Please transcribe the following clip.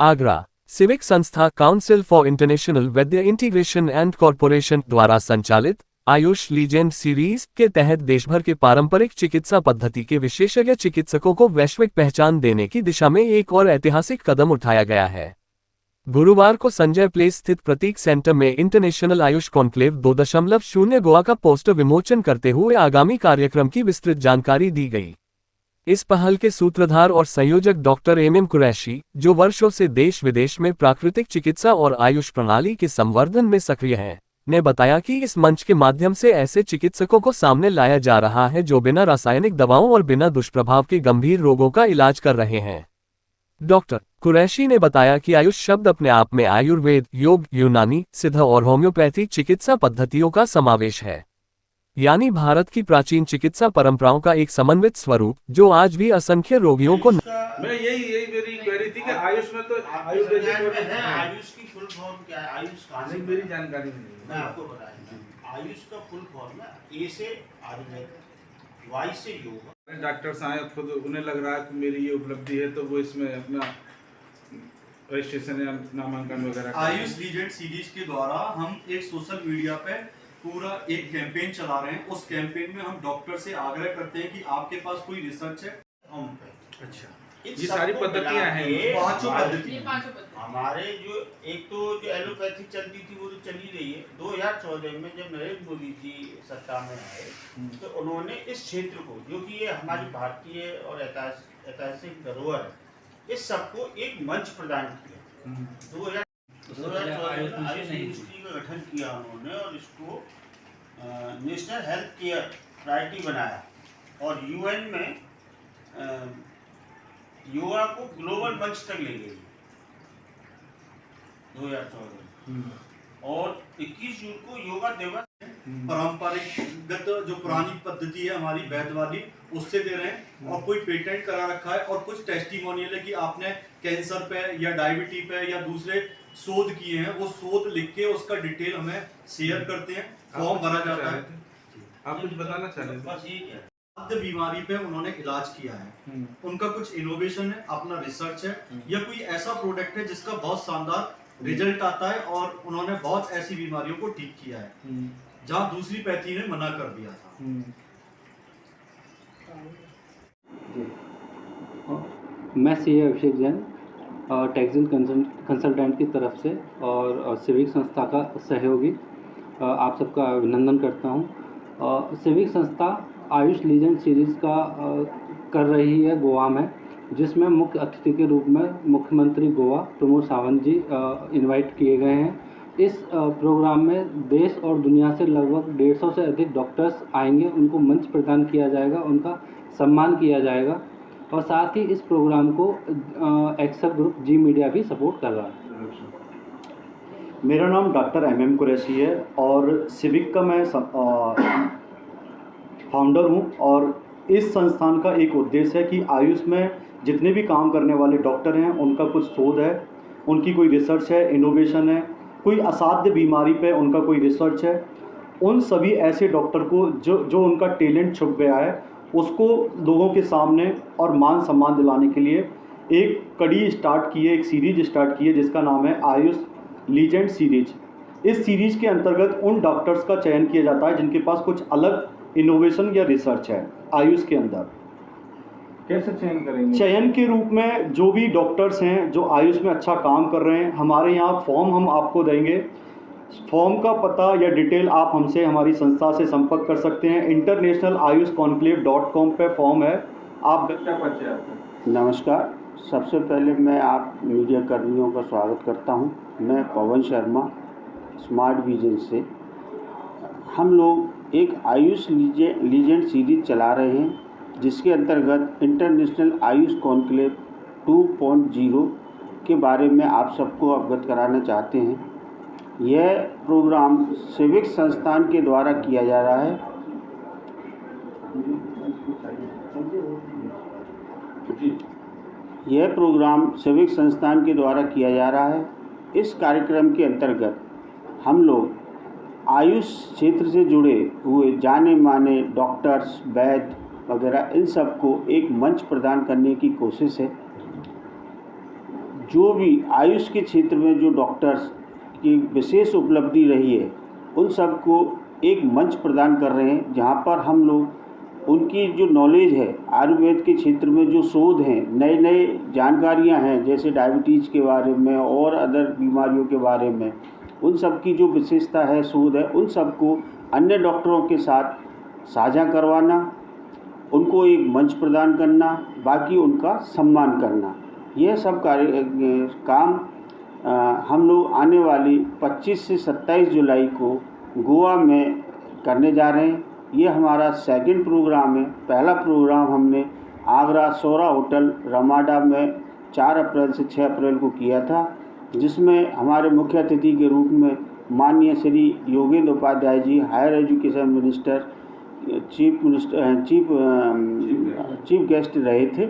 Agra civic संस्था council for international Vaidya integration and corporation द्वारा संचालित आयुष लीजेंड सीरीज के तहत देशभर के पारंपरिक चिकित्सा पद्धति के विशेषज्ञ चिकित्सकों को वैश्विक पहचान देने की दिशा में एक और ऐतिहासिक कदम उठाया गया है। गुरुवार को संजय प्लेस स्थित प्रतीक सेंटर में इंटरनेशनल आयुष कॉन्क्लेव 2.0 गोवा का पोस्टर विमोचन करते हुए आगामी कार्यक्रम की विस्तृत जानकारी दी गई। इस पहल के सूत्रधार और संयोजक डॉक्टर एम कुरैशी, जो वर्षों से देश विदेश में प्राकृतिक चिकित्सा और आयुष प्रणाली के संवर्धन में सक्रिय हैं, ने बताया कि इस मंच के माध्यम से ऐसे चिकित्सकों को सामने लाया जा रहा है जो बिना रासायनिक दवाओं और बिना दुष्प्रभाव के गंभीर रोगों का इलाज कर रहे हैं। डॉक्टर कुरैशी ने बताया कि आयुष शब्द अपने आप में आयुर्वेद, योग, यूनानी, सिद्ध और होम्योपैथिक चिकित्सा पद्धतियों का समावेश है, यानी भारत की प्राचीन चिकित्सा परंपराओं का एक समन्वित स्वरूप जो आज भी असंख्य रोगियों को मैं यही मेरी क्वेरी थी कि आयुष में तो आयुष की फुल फॉर्म क्या है? आयुष कहाँ से? मेरी जानकारी नहीं है। मैं आपको बताया, आयुष का फुल फॉर्म है ए से आयुर्वेद, वाई से योग। डॉक्टर आए खुद उन्हें लग रहा है कि मेरी ये उपलब्धि है तो वो इसमें अपना रजिस्ट्रेशन या नामांकन वगैरह। आयुष लीजेंड सीरीज के द्वारा हम एक सोशल मीडिया पे पूरा एक कैंपेन चला रहे हैं। उस कैंपेन में हम डॉक्टर से आग्रह करते हैं कि आपके पास कोई रिसर्च है हम पे। अच्छा, ये सारी पद्धतियां हैं, पांचों पद्धति हमारे जो एक तो जो एलोपैथिक चलती थी वो तो चली रही है। 2014 में जब नरेंद्र मोदी जी सत्ता में आए तो उन्होंने इस क्षेत्र को, जो कि ये हमारी भारतीय और ऐतिहासिक धरोहर है, इस सबको एक मंच प्रदान किया। 2014 में आयुष यूनिवर्सिटी का गठन किया उन्होंने और इसको नेशनल हेल्थ केयर प्रायोरिटी बनाया और यूएन में योगा को ग्लोबल मंच तक ले गई 2014 और 21 जून को योगा दिवस। पारंपरिक जो पुरानी पद्धति है हमारी वैद्य वाली, उससे दे रहे हैं और कोई पेटेंट करा रखा है और कुछ टेस्टिमोनियल है कि आपने कैंसर पे या डायबिटीज पे या दूसरे शोध किए हैं, वो शोध लिख के उसका डिटेल हमें शेयर करते हैं, फॉर्म भरा जाता है। आप कुछ बताना चाह रहे बस ये क्या खाद्य बीमारी पे उन्होंने इलाज किया है, उनका कुछ इनोवेशन है, अपना रिसर्च है या कोई ऐसा प्रोडक्ट है जिसका बहुत शानदार रिजल्ट आता है और उन्होंने बहुत ऐसी बीमारियों को ठीक किया है जहाँ दूसरी पैथी ने मना कर दिया था। मैं सीए अभिषेक जैन टैक्सिल कंसल्टेंट की तरफ से और सिविक संस्था का सहयोगी आप सबका अभिनंदन करता हूँ। सिविक संस्था आयुष लीजेंड सीरीज़ का कर रही है गोवा में, जिसमें मुख्य अतिथि के रूप में मुख्यमंत्री गोवा प्रमोद सावंत जी इनवाइट किए गए हैं। इस प्रोग्राम में देश और दुनिया से लगभग 150 से अधिक डॉक्टर्स आएंगे, उनको मंच प्रदान किया जाएगा, उनका सम्मान किया जाएगा और साथ ही इस प्रोग्राम को एक्सेल ग्रुप जी मीडिया भी सपोर्ट कर रहा है। मेरा नाम डॉक्टर एम कुरैशी है और सिविक का मैं फाउंडर हूं और इस संस्थान का एक उद्देश्य है कि आयुष में जितने भी काम करने वाले डॉक्टर हैं उनका कुछ शोध है, उनकी कोई रिसर्च है, इनोवेशन है, कोई असाध्य बीमारी पे उनका कोई रिसर्च है, उन सभी ऐसे डॉक्टर को जो उनका टैलेंट छुप गया है उसको लोगों के सामने और मान सम्मान दिलाने के लिए एक कड़ी स्टार्ट की है, एक सीरीज स्टार्ट की है जिसका नाम है आयुष लीजेंड सीरीज। इस सीरीज के अंतर्गत उन डॉक्टर्स का चयन किया जाता है जिनके पास कुछ अलग इनोवेशन या रिसर्च है आयुष के अंदर। कैसे चयन करेंगे? चयन के रूप में जो भी डॉक्टर्स हैं जो आयुष में अच्छा काम कर रहे हैं, हमारे यहाँ फॉर्म हम आपको देंगे। फॉर्म का पता या डिटेल आप हमसे हमारी संस्था से संपर्क कर सकते हैं। internationalayushconclave.com पे फॉर्म है। आप क्या परिचय आपका? नमस्कार, सबसे पहले मैं आप मीडिया कर्मियों का स्वागत करता हूं। मैं पवन शर्मा स्मार्ट विजन से। हम लोग एक आयुष लीजेंड सीरीज चला रहे हैं जिसके अंतर्गत इंटरनेशनल आयुष कॉन्क्लेव 2.0 के बारे में आप सबको अवगत कराना चाहते हैं। यह प्रोग्राम सिविक संस्थान के द्वारा किया जा रहा है। यह प्रोग्राम सिविक संस्थान के द्वारा किया जा रहा है। इस कार्यक्रम के अंतर्गत हम लोग आयुष क्षेत्र से जुड़े हुए जाने माने डॉक्टर्स, वैद्य वगैरह इन सब को एक मंच प्रदान करने की कोशिश है। जो भी आयुष के क्षेत्र में जो डॉक्टर्स की विशेष उपलब्धि रही है उन सबको एक मंच प्रदान कर रहे हैं, जहां पर हम लोग उनकी जो नॉलेज है आयुर्वेद के क्षेत्र में, जो शोध हैं, नए नए जानकारियां हैं, जैसे डायबिटीज़ के बारे में और अदर बीमारियों के बारे में, उन सब की जो विशेषता है, शोध है, उन सबको अन्य डॉक्टरों के साथ साझा करवाना, उनको एक मंच प्रदान करना, बाकी उनका सम्मान करना, यह सब काम हम लोग आने वाली 25 से 27 जुलाई को गोवा में करने जा रहे हैं। ये हमारा सेकंड प्रोग्राम है। पहला प्रोग्राम हमने आगरा सौरा होटल रमाडा में 4 अप्रैल से 6 अप्रैल को किया था, जिसमें हमारे मुख्य अतिथि के रूप में माननीय Shri Yogendra Upadhyay ji, higher education minister, chief guest रहे थे।